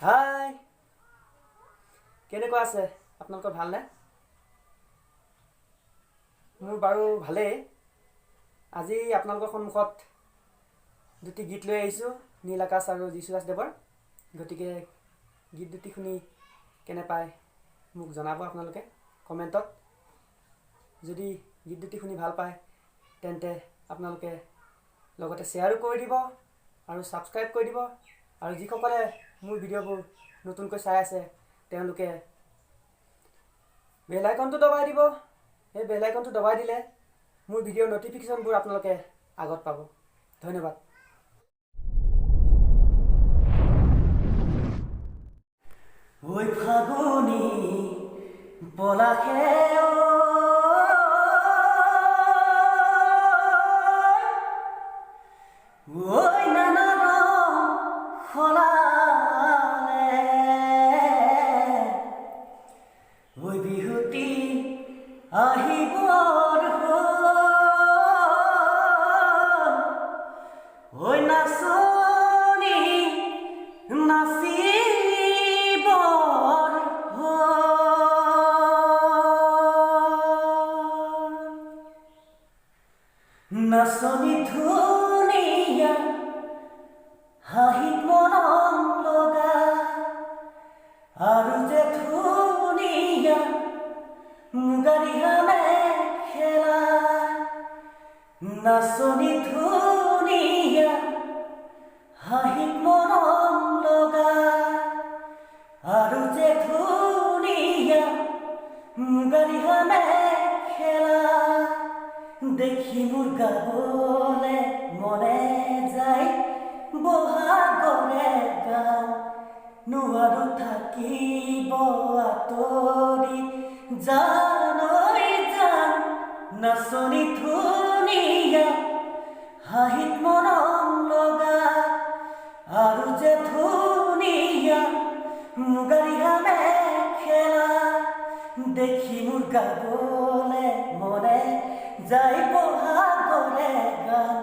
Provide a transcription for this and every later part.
হাই, কেনেকুৱা আছে আপোনালোকৰ? ভালনে? মোৰ বাৰু ভালেই। আজি আপোনালোকৰ সন্মুখত দুটি গীত লৈ আহিছোঁ, নীল আকাশ আৰু যীশুদাস দেৱৰ। গতিকে গীত দুটি শুনি কেনে পায় মোক জনাব আপোনালোকে কমেণ্টত। যদি গীত দুটি শুনি ভাল পায় তেন্তে আপোনালোকে লগতে শ্বেয়াৰো কৰি দিব আৰু ছাবস্ক্ৰাইব কৰি দিব। আৰু যিসকলে মোৰ ভিডিঅ'বোৰ নতুনকৈ চাই আছে তেওঁলোকে বেল আইকনটো দবাই দিব। সেই বেল আইকনটো দবাই দিলে মোৰ ভিডিঅ'ৰ নটিফিকেশ্যনবোৰ আপোনালোকে আগত পাব। ধন্যবাদ। ঐ ফাগুনি পলাশে ঐ নানা ৰং সলালে, ঐ বিহুতি আহিবৰ হ'ল, ঐ নাচনি নাচিবৰ হ'ল, নাচনি ধুনীয়া হাঁহিত মৰম লগা আৰু যে ধুনীয়া মুগাৰিহা মেখেলা, নাচনি ধুনীয়া হাঁহিত মৰম লগা আৰু যে ধুনীয়া মুগাৰিহা মেখেলা, দেখি মোৰ গাবলে মনে যায় বহাগৰে গান, নোৱাৰো থাকিব আঁতৰি জানৈ জান, নাচনি ধুনীয়া হাঁহিত মৰম লগা আৰু যে ধুনীয়া মুগাৰিহা মেখেলা, দেখি মোৰ গাবলে মনে যায় বহাগৰে গান,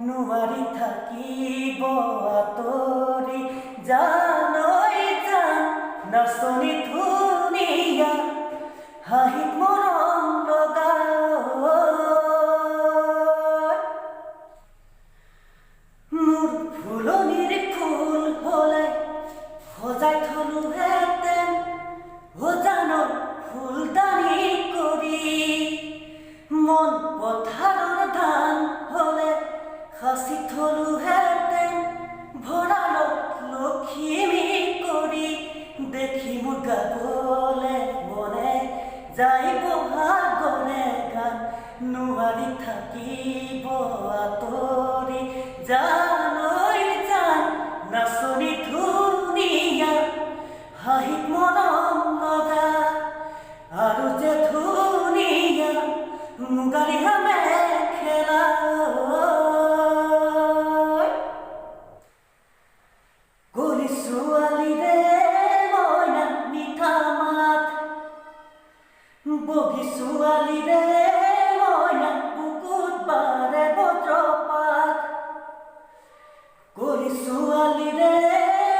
নোৱাৰি থাকিব আঁতৰি জানৈ জান, নাচনি ধুনীয়া হাঁহিত মৰম লগা। মোৰ ফুলনিৰ ফুল হলে সজাই থলোহেঁতেন জানৰ ফুলদানি কৰি, মন পথাৰৰ ধান হলে সাঁচি থলোহেঁতেন ভঁৰালত লখিমী কৰি, দেখি মোৰ গাবলে মনে যায় বহাগৰে গান, নোৱাৰি থাকিব আঁতৰি জানৈ জান, নাচনি ধুনীয়া হাঁহিত মৰম লগা আৰু যে ধুনীয়া মুগাৰিহা মেখেলা, কলি ছোৱালীৰে মইনা মিঠা মাত, বগী ছোৱালীৰে মইনা বুকুত বাৰে বজ্ৰপাত, কলি ছোৱালীৰে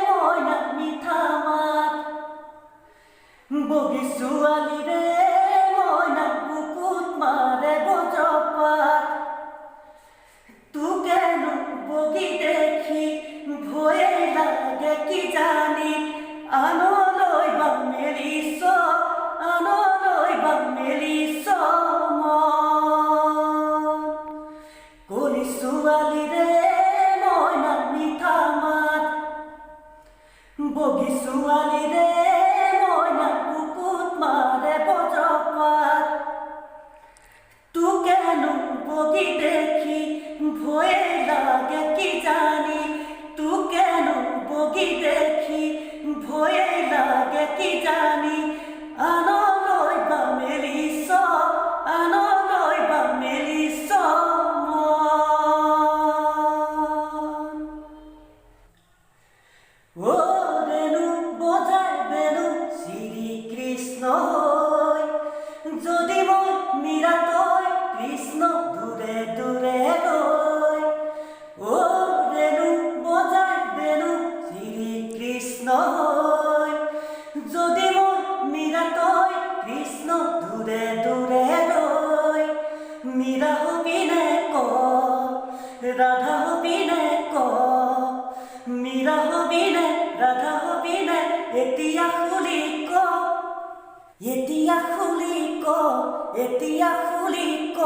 মইনা মিঠা মাত, বগী ছোৱালীৰে মইনা বুকুত মাৰে বজ্ৰপাত, তোকেনো বগী দেখি ভয়ে লাগে কিজানি, আনলৈ বা মেলিছ আনলৈ বা মেলিছ মন, কলি ছোৱালীৰে মইনা মিঠা মাত, বগী ছোৱালীৰে মইনা বুকুত মাৰে বজ্ৰপাত, তোকেনো বগী দেখি ভয়ে লাগে কিজানি, তোকেনো বগী দেখি ভয়ে লাগে কিজানি, আনলৈ বা মেলিছ আনলৈ বা মেলিছ মন, ও ৰেণু বজাই বেণু শ্ৰীকৃষ্ণ হৈ, যদি মই মীৰা তই কৃষ্ণ দূৰে দূৰে ৰৈ, ও ৰেণু বজাই বেণু শ্ৰীকৃষ্ণ হৈ। মীৰা হবি নে ৰাধা হবি নে এতিয়া খুলি ক এতিয়া খুলি ক এতিয়া খুলি ক